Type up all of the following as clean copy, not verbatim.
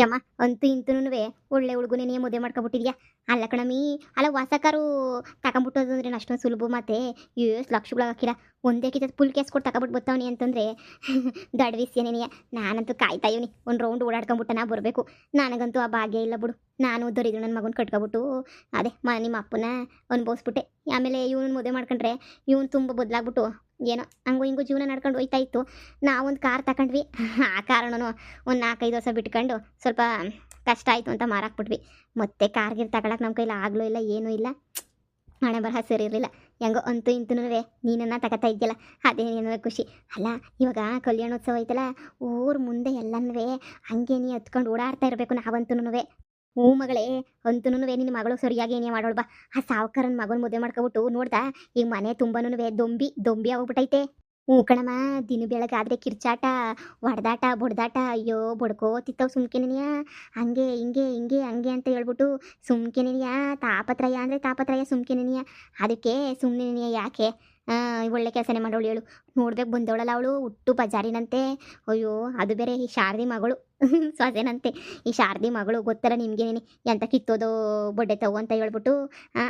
ಯಮ್ಮ ಅಂತೂ ಇಂತೂನುವೆ ಒಳ್ಳೆ ಹುಡುಗನೇ ನೀ ಮದುವೆ ಮಾಡ್ಕೊಬಿಟ್ಟಿದ್ಯಾ. ಅಲ್ಲ ಕಣಮಿ, ಅಲ್ಲ ಹೊಸ ಕಾರು ತಗೊಂಬಿಟ್ಟೋದು ಅಂದ್ರೆ ಅಷ್ಟೊಂದು ಸುಲಭ ಮತ್ತೆ ಎಷ್ಟು ಲಕ್ಷಗಳು ಹಾಕಿಲ್ಲ. ಒಂದೇ ಕಿತ್ತ ಫುಲ್ ಕೇಸ್ ಕೊಟ್ಟು ತಗೊಬಿಟ್ಟು ಬರ್ತಾವನಿ ಅಂತಂದ್ರೆ ದಡ್ವಿಸ್ಯನೇನಿಯ. ನಾನಂತೂ ಕಾಯ್ತಾ ಇವನಿ ಒಂದು ರೌಂಡ್ ಓಡಾಡ್ಕೊಂಬಿಟ್ಟ ನಾ ಬರಬೇಕು. ನನಗಂತೂ ಆ ಭಾಗ್ಯ ಇಲ್ಲ ಬಿಡು. ನಾನು ದೊರಿದ್ರು ನನ್ನ ಮಗನ ಕಟ್ಕೊಬಿಟ್ಟು ಅದೇ ನಿಮ್ಮ ಅಪ್ಪನ ಅನ್ಭವಿಸ್ಬಿಟ್ಟೆ. ಆಮೇಲೆ ಇವನು ಮದುವೆ ಮಾಡ್ಕೊಂಡ್ರೆ ಇವನು ತುಂಬ ಬದಲಾಗ್ಬಿಟ್ಟು ಏನೋ ಹಂಗು ಹಿಂಗು ಜೀವನ ನಡ್ಕೊಂಡು ಹೋಯ್ತಾ ಇತ್ತು. ನಾವೊಂದು ಕಾರ್ ತಗೊಂಡ್ವಿ. ಆ ಕಾರಣನು ಒಂದು 4-5 ವರ್ಷ ಬಿಟ್ಕೊಂಡು ಸ್ವಲ್ಪ ಕಷ್ಟ ಆಯಿತು ಅಂತ ಮಾರಾಕ್ಬಿಟ್ವಿ. ಮತ್ತೆ ಕಾರ್ಗಿರ್ ತಗೊಳಕ್ಕೆ ನಮ್ಮ ಕೈಲಿ ಆಗಲೂ ಇಲ್ಲ, ಏನೂ ಇಲ್ಲ. ಹಣೆ ಬರಹ ಸರಿ ಇರಲಿಲ್ಲ. ಹೆಂಗೋ ಅಂತೂ ಇಂತೂನುವೆ ನೀನನ್ನ ತಗೋತಾ ಇದ್ಯಲ್ಲ, ಅದೇ ಏನಾರ ಖುಷಿ. ಅಲ್ಲ ಇವಾಗ ಕಲ್ಯಾಣೋತ್ಸವ ಐತಲ್ಲ, ಊರ ಮುಂದೆ ಎಲ್ಲನೂ ಹಂಗೆ ನೀ ಹತ್ಕೊಂಡು ಓಡಾಡ್ತಾ ಇರಬೇಕು ನಾವಂತೂನುವೆ. ಹ್ಞೂ ಮಗಳೇ, ಅಂತೂನುವೆ ನಿನ್ನ ಮಗಳು ಸರಿಯಾಗಿ ಏನೇ ಮಾಡೋಳು ಬಾ. ಆ ಸಾವುಕಾರನ ಮಗನ ಮದುವೆ ಮಾಡ್ಕೊಬಿಟ್ಟು ನೋಡ್ದಾ, ಈಗ ಮನೆ ತುಂಬಾನುವೆ ದೊಂಬಿ ದೊಂಬಿ ಆಗೋಗ್ಬಿಟ್ಟೈತೆ. ಹ್ಞೂ ಕಣಮ್ಮ, ದಿನ ಬೆಳಗಾದ್ರೆ ಕಿರ್ಚಾಟ, ಹೊಡೆದಾಟ ಬಡ್ದಾಟ, ಅಯ್ಯೋ ಬಡ್ಕೋತಿತ್ತವು ಸುಮ್ಕೆನೆಯ. ಹಂಗೆ ಹಿಂಗೆ ಹಿಂಗೆ ಹಂಗೆ ಅಂತ ಹೇಳ್ಬಿಟ್ಟು ಸುಮ್ಕೆನೆಯ. ತಾಪತ್ರಯ ಅಂದರೆ ತಾಪತ್ರಯ ಸುಮ್ಕೆನೆಯ. ಅದಕ್ಕೆ ಸುಮ್ಮನೆ ಯಾಕೆ ಒಳ್ಳೆ ಕೆಲಸನೇ ಮಾಡೋಳು ಹೇಳು. ನೋಡ್ಬೇಕು ಬಂದವಳಲ್ಲ ಅವಳು ಹುಟ್ಟು ಬಜಾರಿನಂತೆ. ಅಯ್ಯೋ ಅದು ಬೇರೆ ಈ ಶಾರದಿ ಮಗಳು ಸೊಸೆನಂತೆ. ಈ ಶಾರದಿ ಮಗಳು ಗೊತ್ತಲ್ಲ ನಿಮ್ಗೇನೇನಿ ಎಂತ ಕಿತ್ತೋದೋ ಬೊಡ್ಡೆ ತಗೋ ಅಂತ ಹೇಳ್ಬಿಟ್ಟು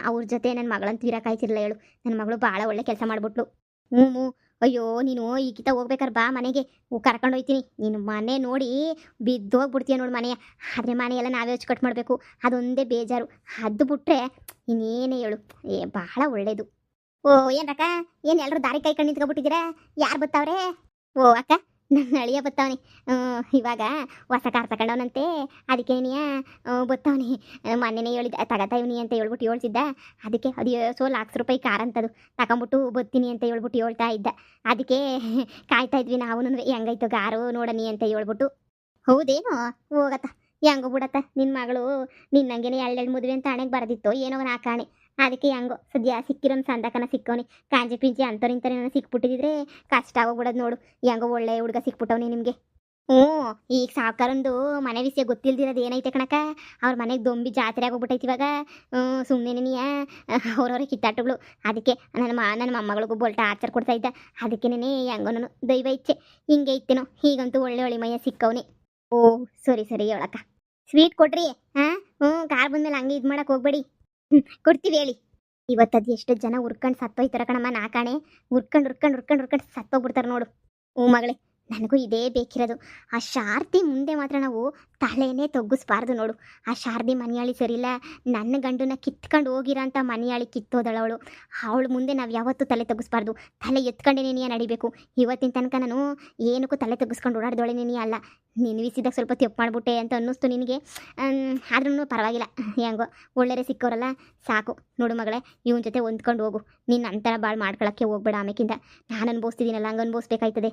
ಅವ್ರ ಜೊತೆ ನನ್ನ ಮಗಳಂತೂ ಇರೋಕ್ಕಾಯ್ತಿರಲಿಲ್ಲ ಹೇಳು. ನನ್ನ ಮಗಳು ಭಾಳ ಒಳ್ಳೆ ಕೆಲಸ ಮಾಡ್ಬಿಟ್ಲು. ಹ್ಞೂ ಹ್ಞೂ. ಅಯ್ಯೋ ನೀನು ಈಗಿತ ಹೋಗ್ಬೇಕಾರೆ ಬಾ ಮನೆಗೆ, ಕರ್ಕೊಂಡು ಹೋಯ್ತೀನಿ. ನೀನು ಮನೆ ನೋಡಿ ಬಿದ್ದೋಗ್ಬಿಡ್ತೀಯ ನೋಡು ಮನೆಯ. ಆದರೆ ಮನೆಯೆಲ್ಲ ನಾವೇ ಅಚ್ಚುಕಟ್ಟು ಮಾಡಬೇಕು, ಅದೊಂದೇ ಬೇಜಾರು. ಅದು ಬಿಟ್ರೆ ಇನ್ನೇನೇ ಹೇಳು, ಭಾಳ ಒಳ್ಳೇದು. ಓ ಏನಕ್ಕ, ಏನು ಎಲ್ಲರೂ ದಾರಿ ಕೈ ಕಣ್ಣು ನಿಂತ್ಕೊಬಿಟ್ಟಿದ್ದೀರಾ? ಯಾರು ಬತ್ತಾವ್ರೆ? ಓ ಅಕ್ಕ, ನನ್ನ ಅಳಿಯ ಬತ್ತಾವನಿ. ಇವಾಗ ಹೊಸ ಕಾರ್ ತಗೊಂಡವನಂತೆ, ಅದಕ್ಕೆ ನೀಯ ಬತ್ತಾವನಿ. ಮೊನ್ನೆನೇ ಹೇಳಿದ್ದ ತಗೋತಾ ಇವನಿ ಅಂತ ಹೇಳ್ಬಿಟ್ಟು ಹೇಳ್ತಿದ್ದ. ಅದಕ್ಕೆ ಅದು ₹1,00,000 ಕಾರ್ ಅಂತದು ತಗೊಂಬಿಟ್ಟು ಬತ್ತೀನಿ ಅಂತ ಹೇಳ್ಬಿಟ್ಟು ಹೇಳ್ತಾ ಇದ್ದ. ಅದಕ್ಕೆ ಕಾಯ್ತಾ ಇದ್ವಿ ನಾವು, ಹೆಂಗಾಯ್ತು ಕಾರು ನೋಡನಿ ಅಂತ ಹೇಳ್ಬಿಟ್ಟು. ಹೌದೇನು? ಹೋಗತ್ತ ಹೆಂಗೋ ಬಿಡತ್ತ, ನಿನ್ನ ಮಗಳು ನಿನ್ನಂಗೆನೆ ಎಳ್ಳೆಳ್ಳು ಮದುವೆ ಅಂತ ಹಣೆಗೆ ಬರೆದಿತ್ತು ಏನೋ ನಾ ಕಾಣೆ. ಅದಕ್ಕೆ ಹೆಂಗೋ ಸದ್ಯ ಸಿಕ್ಕಿರೋನು ಸಂದಕನ ಸಿಕ್ಕವನಿ. ಕಾಂಜಿ ಪಿಂಜಿ ಅಂಥವ್ರಿಂಥವ್ರು ಸಿಕ್ಬಿಟ್ಟಿದ್ರೆ ಕಷ್ಟ ಆಗೋಗ್ಬಿಡೋದು ನೋಡು. ಹೆಂಗೋ ಒಳ್ಳೆ ಹುಡುಗ ಸಿಕ್ಬಿಟ್ಟವನಿ ನಿಮಗೆ. ಹ್ಞೂ, ಈಗ ಸಾವುಕಾರಂದು ಮನೆ ವಿಷಯ ಗೊತ್ತಿಲ್ದಿರೋದು ಏನೈತೆ ಕಣಕ್ಕ. ಅವ್ರ ಮನೆಗೆ ದೊಂಬಿ ಜಾತ್ರೆ ಆಗೋಗ್ಬಿಟ್ಟೈತಿ ಇವಾಗ. ಸುಮ್ಮನೆ ನೀಯ ಅವ್ರವ್ರೆ ಕಿತ್ತಾಟಗಳು. ಅದಕ್ಕೆ ನನ್ನ ಮೊಮ್ಮಗಳಿಗೂ ಬೋಲ್ಟ ಆಚಾರ ಕೊಡ್ತಾ ಇದ್ದ. ಅದಕ್ಕೆ ಹೆಂಗೋ ನಾನು ದೈವ ಇಚ್ಛೆ ಹಿಂಗೆ ಇತ್ತೇನೋ. ಈಗಂತೂ ಒಳ್ಳೆ ಒಳಿಮಯ್ಯ ಸಿಕ್ಕವನಿ. ಓ ಸರಿ ಸರಿ ಹೇಳಕ್ಕ. ಸ್ವೀಟ್ ಕೊಡ್ರಿ. ಹಾಂ ಹ್ಞೂ, ಕಾರ್ ಬಂದಮೇಲೆ ಹಂಗೆ ಇದು ಮಾಡಕ್ಕೆ ಹೋಗ್ಬೇಡಿ. ಕೊಡ್ತೀವಿ ಹೇಳಿ. ಇವತ್ತದು ಎಷ್ಟು ಜನ ಉರ್ಕೊಂಡು ಸತ್ತೋಯ್ತಾರ ಕಣಮ್ಮ, ನಾ ಕಾಣೆ. ಉರ್ಕೊಂಡು ಸತ್ತೋಗ್ಬಿಡ್ತಾರೆ ನೋಡು. ಹ್ಞೂ ಮಗಳೇ, ನನಗೂ ಇದೇ ಬೇಕಿರೋದು. ಆ ಶಾರದಿ ಮುಂದೆ ಮಾತ್ರ ನಾವು ತಲೆನೇ ತಗ್ಗಿಸ್ಬಾರ್ದು ನೋಡು. ಆ ಶಾರದಿ ಮನೆಯಾಳಿ ಸರಿಯಿಲ್ಲ. ನನ್ನ ಗಂಡನ ಕಿತ್ಕೊಂಡು ಹೋಗಿರೋಂಥ ಮನೆಯಾಳಿ ಕಿತ್ತೋದಳವಳು. ಅವಳ ಮುಂದೆ ನಾವು ಯಾವತ್ತೂ ತಲೆ ತಗ್ಗಿಸ್ಬಾರ್ದು. ತಲೆ ಎತ್ಕೊಂಡೇನೇ ನಡಿಬೇಕು. ಇವತ್ತಿನ ತನಕ ನಾನು ಏನಕ್ಕೂ ತಲೆ ತಗ್ಗಿಸ್ಕೊಂಡು ಓಡಾಡ್ದೊಳೇನೇ ಅಲ್ಲ. ನಿನ್ವಿಸಿದಾಗ ಸ್ವಲ್ಪ ತಪ್ಪು ಮಾಡಿಬಿಟ್ಟೆ ಅಂತ ಅನ್ನಿಸ್ತು ನಿನಗೆ. ಆದ್ರೂ ಪರವಾಗಿಲ್ಲ, ಹೆಂಗೋ ಒಳ್ಳೆಯರೆ ಸಿಕ್ಕೋರಲ್ಲ ಸಾಕು. ನೋಡು ಮಗಳೇ, ಇವನ ಜೊತೆ ಹೊಂದ್ಕೊಂಡು ಹೋಗು. ನಿನ್ನ ಅಂತರ ಭಾಳ ಮಾಡ್ಕೊಳಕ್ಕೆ ಹೋಗ್ಬೇಡ. ಆಮೇಕಿಂದ ನಾನು ಅನುಭವಿಸ್ತಿದ್ದೀನಲ್ಲ ಹಂಗೆ ಅನುಭವಿಸ್ಬೇಕಾಯ್ತದೆ.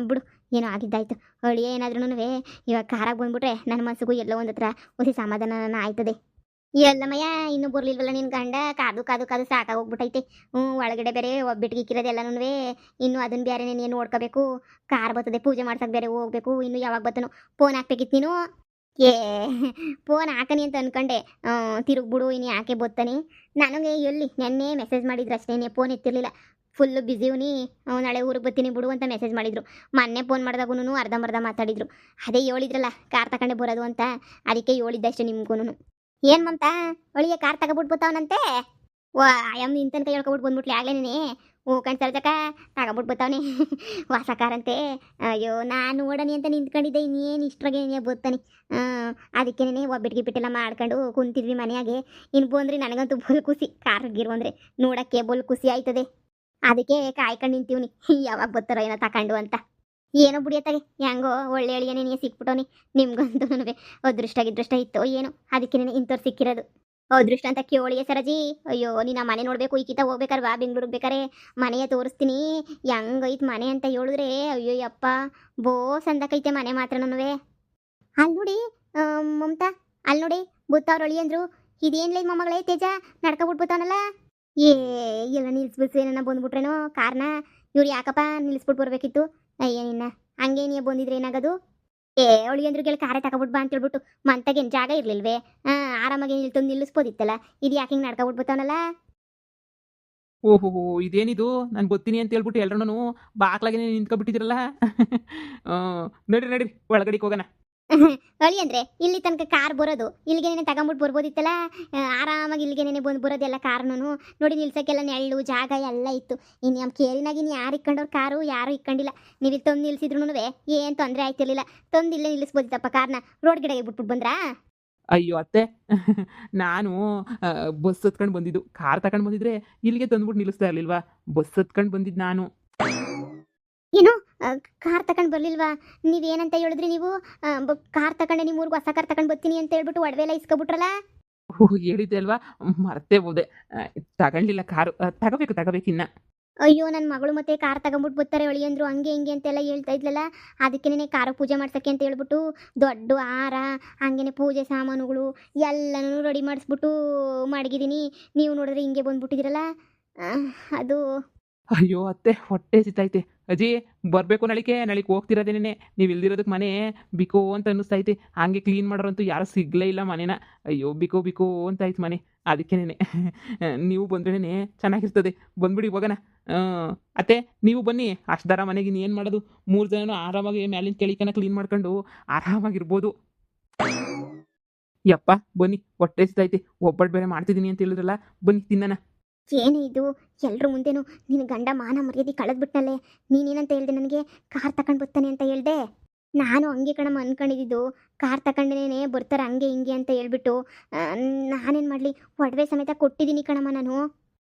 ಬಿಡು, ಏನೋ ಆಗಿದ್ದಾಯ್ತು. ಅಳಿಯ ಏನಾದ್ರೂ ಇವಾಗ ಕಾರಾಗಿ ಬಂದ್ಬಿಟ್ರೆ ನನ್ನ ಮನಸ್ಸಿಗೂ ಎಲ್ಲೋ ಒಂದು ಹತ್ರ ಹೊಸ ಸಮಾಧಾನ ಆಯ್ತದೆ. ಎಲ್ಲಮ್ಮಯ್ಯ ಇನ್ನೂ ಬರಲಿಲ್ವಲ್ಲ ನಿನ್ನ ಗಂಡ? ಕಾದು ಕಾದು ಕಾದು ಸಾಕಾಗೋಗ್ಬಿಟ್ಟೈತೆ. ಒಳಗಡೆ ಬೇರೆ ಒಬ್ಬಿಟ್ಟಿಗೆ ಇಕ್ಕಿರೋದೆಲ್ಲನೂ ಇನ್ನೂ ಅದನ್ನ ಬೇರೆ ನೀನು ನೋಡ್ಕೋಬೇಕು. ಕಾರ್ ಬರ್ತದೆ, ಪೂಜೆ ಮಾಡ್ಸಕ್ಕೆ ಬೇರೆ ಹೋಗ್ಬೇಕು. ಇನ್ನು ಯಾವಾಗ ಬರ್ತನೋ? ಫೋನ್ ಹಾಕ್ಬೇಕಿತ್ತು ನೀನು. ಏ ಫೋನ್ ಹಾಕನಿ ಅಂತ ಅನ್ಕೊಂಡೆ. ತಿರುಗ್ಬಿಡು ಇನ್ನು ಯಾಕೆ ಬತ್ತಾನೆ. ನನಗೆ ಎಲ್ಲಿ ನೆನ್ನೆ ಮೆಸೇಜ್ ಮಾಡಿದ್ರು ಅಷ್ಟೇ, ಫೋನ್ ಎತ್ತಿರಲಿಲ್ಲ. ಫುಲ್ಲು ಬ್ಯುಸಿವ್ನಿ. ನಾಳೆ ಊರಿಗೆ ಬರ್ತೀನಿ ಬಿಡು ಅಂತ ಮೆಸೇಜ್ ಮಾಡಿದ್ರು. ಮೊನ್ನೆ ಫೋನ್ ಮಾಡಿದಾಗೂ ಅರ್ಧಂಬರ್ಧ ಮಾತಾಡಿದ್ರು. ಅದೇ ಹೇಳಿದ್ರಲ್ಲ ಕಾರ್ ತಗೊಂಡೆ ಬರೋದು ಅಂತ, ಅದಕ್ಕೆ ಹೇಳಿದ್ದೆ ಅಷ್ಟೇ ನಿಮ್ಗೂ. ಏನು ಮಮತಾ, ಒಳಿಯ ಕಾರ್ ತಗೊಬಿಟ್ಟು ಬತ್ತಾವನಂತೆ? ಓ ಆಯಮ್ಮ ನಿನ್ ತನಕ ಹೇಳ್ಕೊಬಿಟ್ಟು ಬಂದ್ಬಿಟ್ಲಿ ಆಗ್ಲೇನೇ. ಓ ಕಣ್ಸಲ್ತಕ ತಗೊಬಿಟ್ಟು ಬತ್ತಾವನೆ ಹೊಸ ಕಾರಂತೆ. ಅಯ್ಯೋ ನಾನು ನೋಡನಿ ಅಂತ ನಿಂತ್ಕೊಂಡಿದ್ದೆ, ಇನ್ನೇನು ಇಷ್ಟ್ರಾಗೆ ಬರ್ತಾನೆ. ಅದಕ್ಕೇನೆ ಒಬ್ಬಿಟ್ಟಿಗೆ ಬಿಟ್ಟೆಲ್ಲ ಮಾಡ್ಕೊಂಡು ಕುಂತಿದ್ವಿ ಮನೆಯಾಗೆ. ಇನ್ನು ಬಂದ್ರಿ ನನಗಂತೂ ಬಲ್ ಖುಷಿ. ಕಾರ್ ಗಿರ್ವಂದ್ರೆ ನೋಡೋಕ್ಕೆ ಬಲ್ ಖುಷಿ ಆಯ್ತದೆ. ಅದಕ್ಕೆ ಕಾಯ್ಕೊಂಡು ನಿಂತೀವ್ನಿ ಯಾವಾಗ ಬರ್ತಾರೋ ಏನೋ ತಗೊಂಡು ಅಂತ. ಏನೋ ಬುಡಿಯತ್ತಾಗೆ ಹೆಂಗೋ ಒಳ್ಳೆ ಎಳಿಯ ನೀನು ಸಿಕ್ಬಿಟ್ಟವನಿ. ನಿಮ್ಗಂತೂ ಅದೃಷ್ಟ ಇತ್ತೋ ಏನೋ, ಅದಕ್ಕೆ ಇಂಥವ್ರು ಸಿಕ್ಕಿರೋದು. ಅದೃಷ್ಟ ಅಂತ ಕೇಳಿಯೇ ಸರಜಿ. ಅಯ್ಯೋ ನೀನು ಮನೆ ನೋಡಬೇಕು, ಈಕಿತ ಹೋಗ್ಬೇಕಾರೆ ಬಾ ಬೆಂಗ್ಳೂರಿಗೆ ಬೇಕಾರೆ ಮನೆಯ ತೋರಿಸ್ತೀನಿ. ಹೆಂಗೈತೆ ಮನೆ ಅಂತ ಹೇಳಿದ್ರೆ ಅಯ್ಯೋ ಯಪ್ಪ ಬೋ ಸಂದಕೈತೆ ಮನೆ ಮಾತ್ರನೂ. ಅಲ್ಲಿ ನೋಡಿ ಮಮತಾ, ಅಲ್ಲಿ ನೋಡಿ ಬುತ್ತವ್ರು ಅಳಿ ಅಂದ್ರು. ಇದೇನ್ಲೇ ಮೊಮ್ಮಗಳೇ ತೇಜ ನಡ್ಕೊಬಿಟ್ಬಿಡ್ತಾವನಲ್ಲ. ಏ ಎಲ್ಲ ನಿಲ್ಸ್ಬಿಡ್ಸಿ ಏನನ್ನ ಬಂದ್ಬಿಟ್ರೇನೋ ಕಾರ್ನ. ಇವ್ರು ಯಾಕಪ್ಪ ನಿಲ್ಲಿಸ್ಬಿಟ್ಟು ಬರ್ಬೇಕಿತ್ತು? ಅಯ್ಯ ನಿನ್ನ ಹಂಗೆ ನೀ ಬಂದಿದ್ರೆ ಏನಾಗೋದು? ಒಳಿಯಂದ್ರಿಗೆಲ್ಲ ಕಾರೇ ತಗೊಬಿಟ್ಟು ಬಾ ಅಂತ ಹೇಳ್ಬಿಟ್ಟು ಮಂತಾಗೇನು ಜಾಗ ಇರ್ಲಿಲ್ವೇ? ಆರಾಮಾಗಿ ನಿಲ್ತಂದು ನಿಲ್ಲಿಸ್ಬೋದಿತ್ತಲ್ಲ. ಇದು ಯಾಕೆ ಹಿಂಗೆ ನಡ್ಕೊಬಿಟ್ಟು ಬರ್ತಾವನಲ್ಲ? ಓಹೋ ಇದೇನಿದು, ನಾನು ಬರ್ತೀನಿ ಅಂತ ಹೇಳ್ಬಿಟ್ಟು ಎಲ್ರೂ ಬಾಕ್ಲಾಗೆ ನಿಂತ್ಕೊಬಿಟ್ಟಿದ್ದೀರಲ್ಲ. ನಡ್ರಿ ನಡ್ರಿ ಒಳಗಡೆಗೆ ಹೋಗೋಣ. ಅಳಿ ಅಂದ್ರೆ ಇಲ್ಲಿ ತನಕ ಕಾರ್ ಬರೋದು ಇಲ್ಲಿಗೆ ನೆನೆ ತಗೊಂಬಿಟ್ಟು ಬರ್ಬೋದಿತ್ತಲ್ಲ. ಆರಾಮಾಗಿ ಇಲ್ಲಿಗೆ ನೆನೆ ಬಂದು ಬರೋದೆಲ್ಲ ಕಾರ್ನು ನೋಡಿ. ನಿಲ್ಸಕ್ಕೆಲ್ಲ ನೆಳ್ಳು ಜಾಗ ಎಲ್ಲ ಇತ್ತು. ಇನ್ನು ನಮ್ಮ ಕೇರಿನಾಗ ಇನ್ನು ಯಾರು ಇಕ್ಕೊಂಡವ್ರು ಕಾರು ಯಾರು ಇಕ್ಕೊಂಡಿಲ್ಲ. ನೀವು ಇಲ್ಲಿ ತಂದು ನಿಲ್ಸಿದ್ರು ಏನು ತೊಂದರೆ ಆಯ್ತಿರ್ಲಿಲ್ಲ. ತಂದು ಇಲ್ಲೇ ನಿಲ್ಲಿಸ್ಬೋದಿತ್ತಪ್ಪ ಕಾರ್ನ. ರೋಡ್ ಗಿಡಗೆ ಬಿಟ್ಬಿಟ್ಟು ಬಂದ್ರಾ? ಅಯ್ಯೋ ಅತ್ತೆ, ನಾನು ಬಸ್ ಹತ್ಕೊಂಡು ಬಂದಿದ್ದು. ಕಾರ್ ತಗೊಂಡು ಬಂದಿದ್ರೆ ಇಲ್ಲಿಗೆ ತಂದ್ಬಿಟ್ಟು ನಿಲ್ಲಿಸ್ತಾ ಇರಲಿಲ್ವಾ? ಬಸ್ ಹತ್ಕೊಂಡು ಬಂದಿದ್ದು ನಾನು. ಏನು ಕಾರ್ ತಗೊಂಡು ಬರ್ಲಿಲ್ವಾ? ನೀವೇನಂತ ಹೇಳಿದ್ರಿ ನೀವು? ಕಾರ್ ತಗೊಂಡೆ ನಿಮ್ಮ ಊರಿಗೆ ಹೊಸ ಕಾರ್ ತಗೊಂಡು ಬರ್ತೀನಿ ಅಂತ ಹೇಳ್ಬಿಟ್ಟು ಒಡವೆ ಎಲ್ಲ ಇಸ್ಕೊಬಿಟ್ರಲ್ಲ. ಓಹ್, ಹೇಳಿದ್ದೆ ಅಲ್ವಾ, ಮರ್ತೇ ಹೋದೆ. ತಗೊಂಡಿಲ್ಲ ಕಾರು. ತಗೋಬೇಕು ಇನ್ನ. ಅಯ್ಯೋ ನನ್ನ ಮಗಳು ಮತ್ತೆ ಕಾರ್ ತಗೊಂಬಿಟ್ಟು ಬರ್ತಾರೆ ಅಳಿ ಅಂದ್ರು, ಹಂಗೆ ಹಿಂಗೆ ಅಂತೆಲ್ಲ ಹೇಳ್ತಾ ಇದ್ಲಲ್ಲ. ಅದಕ್ಕೇನೆ ಕಾರು ಪೂಜೆ ಮಾಡ್ಸಕ್ಕೆ ಅಂತ ಹೇಳ್ಬಿಟ್ಟು ದೊಡ್ಡ ಹಾರ ಹಂಗೇನೆ ಪೂಜೆ ಸಾಮಾನುಗಳು ಎಲ್ಲನೂ ರೆಡಿ ಮಾಡಿಸ್ಬಿಟ್ಟು ಮಡಗಿದ್ದೀನಿ. ನೀವು ನೋಡಿದ್ರೆ ಹಿಂಗೆ ಬಂದ್ಬಿಟ್ಟಿದ್ದೀರಲ್ಲ. ಅದು ಅಯ್ಯೋ ಅತ್ತೆ, ಹೊಟ್ಟೆ ಸಿತೈತೆ. ಅಜ್ಜಿ ಬರಬೇಕು ನಾಳಿಗೆ ಹೋಗ್ತಿರೋದೇನೆ. ನೀವು ಇಲ್ದಿರೋದಕ್ಕೆ ಮನೆ ಬಿಕೋ ಅಂತ ಅನ್ನಿಸ್ತೈತೆ. ಹಂಗೆ ಕ್ಲೀನ್ ಮಾಡೋರಂತೂ ಯಾರೂ ಸಿಗಲೇ ಇಲ್ಲ ಮನೇನ. ಅಯ್ಯೋ ಬಿಕೋ ಅಂತ ಆಯ್ತು ಮನೆ. ಅದಕ್ಕೇನೆ ನೀವು ಬಂದ್ರೇನೆ ಚೆನ್ನಾಗಿರ್ತದೆ. ಬಂದ್ಬಿಡಿ ಹೋಗೋಣ. ಅತ್ತೆ ನೀವು ಬನ್ನಿ. ಅಷ್ಟ್ದಾರ ಮನೆಗೆ ಏನು ಮಾಡೋದು? 3 ಜನನು ಆರಾಮಾಗಿ ಮ್ಯಾಲಿನ ಕೆಳಿಕನ ಕ್ಲೀನ್ ಮಾಡ್ಕೊಂಡು ಆರಾಮಾಗಿರ್ಬೋದು. ಯಪ್ಪ ಬನ್ನಿ, ಹೊಟ್ಟೆ ಸಿತೈತೆ. ಒಬ್ಬಟ್ಟು ಬೇರೆ ಮಾಡ್ತಿದ್ದೀನಿ ಅಂತ ಹೇಳಿದ್ರಲ್ಲ, ಬನ್ನಿ ತಿನ್ನೋಣ. ಏನೇ ಇದು ಎಲ್ಲರ ಮುಂದೆನೂ ನಿನ್ನ ಗಂಡ ಮಾನ ಮರ್ಯಾದೆ ಕಳೆದ್ಬಿಟ್ನಲ್ಲೇ. ನೀನೇನಂತ ಹೇಳ್ದೆ ನನಗೆ? ಕಾರ್ ತಗೊಂಡು ಬರ್ತಾನೆ ಅಂತ ಹೇಳ್ದೆ. ನಾನು ಹಂಗೆ ಕಣಮ್ಮ ಅನ್ಕೊಂಡಿದ್ದು. ಕಾರ್ ತಗೊಂಡೇನೆ ಬರ್ತಾರೆ ಹಂಗೆ ಹಿಂಗೆ ಅಂತ ಹೇಳ್ಬಿಟ್ಟು ನಾನೇನು ಮಾಡಲಿ, ಒಡವೆ ಸಮೇತ ಕೊಟ್ಟಿದ್ದೀನಿ ಕಣಮ್ಮ. ನಾನು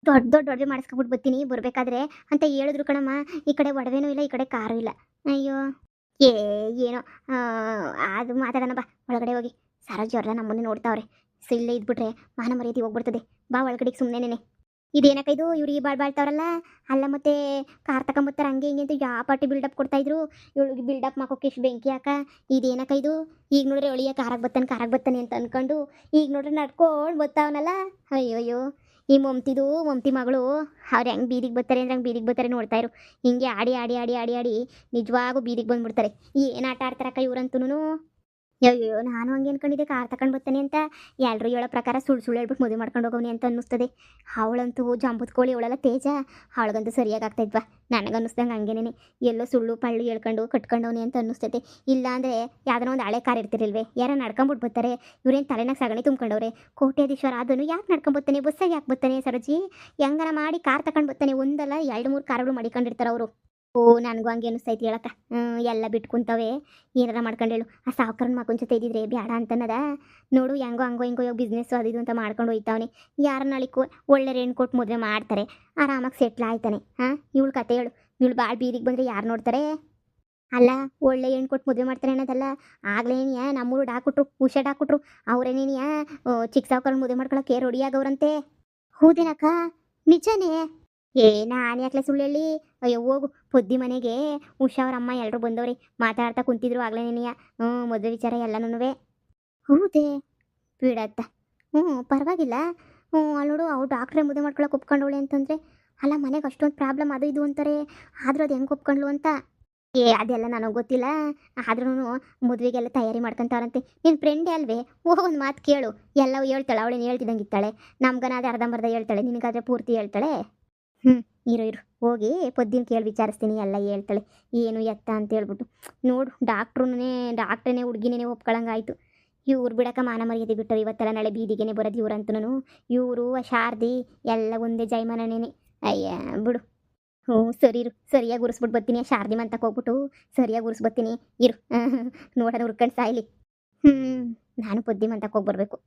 ದೊಡ್ಡ ಒಡವೆ ಮಾಡಿಸ್ಕೊಬಿಟ್ಟು ಬರ್ತೀನಿ ಬರಬೇಕಾದ್ರೆ ಅಂತ ಹೇಳಿದ್ರು ಕಣಮ್ಮ. ಈ ಕಡೆ ಒಡವೆನೂ ಇಲ್ಲ, ಈ ಕಡೆ ಕಾರು ಇಲ್ಲ. ಅಯ್ಯೋ ಏನೋ ಅದು ಮಾತಾಡೋಣ ಬಾ. ಒಳಗಡೆ ಹೋಗಿ ಸರೋಜಿ ಅವ್ರಲ್ಲ ನಮ್ಮನ್ನೇ ನೋಡ್ತಾವ್ರೆ. ಸೊ ಇಲ್ಲೇ ಇದ್ಬಿಟ್ರೆ ಮಾನ ಮರ್ಯಾದೆ ಹೋಗ್ಬಿಡ್ತದೆ. ಬಾ ಒಳಗಡೆಗೆ ಸುಮ್ಮನೆ. ಇದೇನಕ್ಕ ಇವ್ರಿಗೆ ಬಾಳ್ತಾವ್ರಲ್ಲ. ಅಲ್ಲ ಮತ್ತೆ ಕಾರ್ ತಗೊಂಬತ್ತಾರೆ ಹಂಗೆ ಹಿಂಗೆ ಅಂತ ಯಾವ ಪಾರ್ಟಿ ಬಿಲ್ಡಪ್ ಕೊಡ್ತಾಯಿದ್ರು. ಇವಳಿಗೆ ಬಿಲ್ಡಪ್ ಮಾಡೋಕೆ ಎಷ್ಟು ಬೆಂಕಿ ಹಾಕ. ಇದೇನಕ್ಕ ಇದು? ಈಗ ನೋಡ್ರೆ ಒಳಿಯ ಕಾರಾಗ ಬರ್ತಾನೆ ಅಂತ ಅಂದ್ಕೊಂಡು ಈಗ ನೋಡ್ರೆ ನಡ್ಕೊಂಡು ಬರ್ತಾವನಲ್ಲ. ಅಯ್ಯೋಯ್ಯೋ ಈ ಮಮತಿ ಮಗಳು ಅವ್ರು ಹೆಂಗೆ ಬೀದಿಗೆ ಬರ್ತಾರೆ ಅಂದ್ರೆ ಹಂಗೆ ಬೀದಿಗೆ ಬರ್ತಾರೆ. ನೋಡ್ತಾಯಿರು ಹಿಂಗೆ ಆಡಿ ನಿಜವಾಗೂ ಬೀದಿಗೆ ಬಂದ್ಬಿಡ್ತಾರೆ. ಏನು ಆಟ ಆಡ್ತಾರಕ್ಕ ಇವ್ರಂತೂ. ಅಯ್ಯೋ ನಾನು ಹಂಗೆ ಅನ್ಕೊಂಡಿದ್ದೆ ಕಾರ್ ತಗೊಂಡು ಬರ್ತಾನೆ ಅಂತ. ಎಲ್ಲರೂ ಹೇಳೋ ಪ್ರಕಾರ ಸುಳ್ಳು ಹೇಳ್ಬಿಟ್ಟು ಮದುವೆ ಮಾಡ್ಕೊಂಡು ಹೋಗೋನಿ ಅಂತ ಅನ್ನಿಸ್ತದೆ. ಅವಳಂತೂ ಜಂಬದ ಕೋಳಿ, ಅವಳೆಲ್ಲ ತೇಜ. ಅವಳಿಗಂತೂ ಸರಿಯಾಗಿ ಆಗ್ತಾಯಿದ್ವಾ. ನನಗನ್ನಿಸ್ದಂಗೆ ಹಂಗೇನೆ ಎಲ್ಲೋ ಸುಳ್ಳು ಪಳ್ಳು ಹೇಳ್ಕೊಂಡು ಕಟ್ಕೊಂಡವನಿ ಅಂತ ಅನ್ನಿಸ್ತೈತೆ. ಇಲ್ಲಾಂದರೆ ಯಾವ್ದಾರ ಒಂದು ಹಳೆ ಕಾರ್ ಇರ್ತಿರಲ್ವೇ, ಯಾರೋ ನಡ್ಕೊಂಬಿಟ್ಟು ಬರ್ತಾರೆ. ಇವ್ರೇನು ತಲೆನಾಗ ಸಗಣಿ ತುಂಬ್ಕೊಂಡವ್ರೆ. ಕೋಟ್ಯಾಧೀಶ್ವರ ಅದನ್ನು ಯಾಕೆ ನಡ್ಕೊಂಬರ್ತಾನೆ? ಬಸ್ಸಾಗಿ ಯಾಕೆ ಬರ್ತಾನೆ ಸರೋಜಿ? ಹೆಂಗಾರ ಮಾಡಿ ಕಾರ್ ತಗೊಂಡು ಬರ್ತಾನೆ. ಒಂದಲ್ಲ 2-3 ಕಾರುಗಳು ಮಡಿಕೊಂಡಿರ್ತಾರೆ ಅವರು. ಓ ನನಗೂ ಹಂಗೆ ಅನ್ನಿಸ್ತೈತಿ ಹೇಳಕ್ಕ. ಎಲ್ಲ ಬಿಟ್ಟು ಕುಂತವೆ. ಏನಾರ ಮಾಡ್ಕೊಂಡು ಹೇಳು. ಆ ಸಾವುಕಾರನ ಮಕ್ಕನ ಜೊತೆ ಇದ್ದಿದ್ರೆ ಬೇಡ ಅಂತನ್ನದ. ನೋಡು ಹಂಗೋ ಹಿಂಗೋ ಬಿಸ್ನೆಸ್ಸು ಅದು ಇದು ಅಂತ ಮಾಡ್ಕೊಂಡು ಹೋಯ್ತಾವನೆ. ಯಾರನ್ನ ಅಳಿಕೋ ಒಳ್ಳೆ ರೇಣು ಕೊಟ್ಟು ಮದುವೆ ಮಾಡ್ತಾರೆ, ಆರಾಮಾಗಿ ಸೆಟ್ಲ್ ಆಯ್ತಾನೆ. ಇವಳು ಕತೆ ಹೇಳು. ಇವಳು ಭಾಳ ಬೀದಿಗೆ ಬಂದರೆ ಯಾರು ನೋಡ್ತಾರೆ? ಅಲ್ಲ ಒಳ್ಳೆ ಹೆಣ್ಣು ಕೊಟ್ಟು ಮದುವೆ ಮಾಡ್ತಾರೆ ಅನ್ನೋದಲ್ಲ. ಆಗ್ಲೇನಿಯಾ ನಮ್ಮೂರು ಡಾಕ್ಟ್ರು ಹುಷಾ ಡಾಕ್ಟ್ರು ಅವ್ರೇನೇನಿಯಾ ಚಿಕ್ಕ ಸಾವುಕಾರನ ಮದುವೆ ಮಾಡ್ಕೊಳಕ್ಕೆ ರೆಡಿಯಾಗವ್ರಂತೆ. ಹೌದೇನಕ್ಕ? ನಿಜನೇ? ನಾನು ಯಾಕಲೆ ಸುಳ್ಳು ಹೇಳಿ? ಅಯ್ಯೋ ಹೋಗು ಪೊದ್ದಿ ಮನೆಗೆ. ಉಷಾ ಅವ್ರ ಅಮ್ಮ ಎಲ್ಲರೂ ಬಂದವ್ರಿ, ಮಾತಾಡ್ತಾ ಕುಂತಿದ್ರು ಆಗ್ಲೇನಿಯ. ಮದುವೆ ವಿಚಾರ ಎಲ್ಲನೂ. ಹೌದೇ? ಬಿಡತ್ತ. ಪರವಾಗಿಲ್ಲ. ಅಲ್ಲಿ ನೋಡು ಅವ್ರು ಡಾಕ್ಟ್ರೇ ಮದುವೆ ಮಾಡ್ಕೊಳಕ್ಕೆ ಒಪ್ಕೊಂಡವಳೆ ಅಂತಂದರೆ. ಅಲ್ಲ ಮನೆಗೆ ಅಷ್ಟೊಂದು ಪ್ರಾಬ್ಲಮ್ ಅದು ಇದು ಅಂತಾರೆ. ಆದರೂ ಅದು ಹೆಂಗೆ ಒಪ್ಕೊಂಡ್ಲು ಅಂತ ಅದೆಲ್ಲ ನನಗೆ ಗೊತ್ತಿಲ್ಲ. ಆದ್ರೂ ಮದುವೆಗೆಲ್ಲ ತಯಾರಿ ಮಾಡ್ಕೊತಾರಂತೆ. ನಿನ್ನ ಫ್ರೆಂಡೇ ಅಲ್ವೇ? ಒಂದು ಮಾತು ಕೇಳು. ಎಲ್ಲವೂ ಹೇಳ್ತಾಳೆ. ಅವಳೇನು ಹೇಳ್ತಿದ್ದಂಗೆ ಇರ್ತಾಳೆ. ನಮ್ಗನಾದ್ರೆ ಅರ್ಧಂಬರ್ಧ ಹೇಳ್ತಾಳೆ, ನಿನಗಾದ್ರೆ ಪೂರ್ತಿ ಹೇಳ್ತಾಳೆ. ಇರು ಹೋಗಿ ಪೊದ್ದಿನ ಕೇಳಿ ವಿಚಾರಿಸ್ತೀನಿ. ಎಲ್ಲ ಹೇಳ್ತಾಳೆ ಏನು ಎತ್ತ ಅಂತ ಹೇಳ್ಬಿಟ್ಟು. ನೋಡು ಡಾಕ್ಟ್ರೇ ಹುಡುಗಿನೇ ಒಪ್ಕೊಳಂಗಾಯ್ತು. ಇವ್ರು ಬಿಡಕ್ಕ ಮಾನ ಮರ್ಯಾದೆ ಬಿಟ್ಟರು. ಇವತ್ತೆಲ್ಲ ನಾಳೆ ಬೀದಿಗೆನೆ ಬರೋದು ಇವ್ರಂತೂ. ಇವರು ಶಾರದಿ ಎಲ್ಲ ಒಂದೇ ಜೈಮಾನೇನೆ. ಅಯ್ಯ ಬಿಡು. ಸರಿಯಾಗಿ ಉರಿಸ್ಬಿಟ್ಟು ಬರ್ತೀನಿ. ಶಾರದಿ ಮಂತಕ್ಕೆ ಹೋಗ್ಬಿಟ್ಟು ಸರಿಯಾಗಿ ಉರಿಸ್ಬರ್ತೀನಿ. ಇರು ನೋಡೋಣ ಹುರ್ಕೊಂಡು ಸಾಯ್ಲಿ. ನಾನು ಪೊದ್ದಿ ಮಂತಕ್ಕೆ ಹೋಗಿ ಬರಬೇಕು.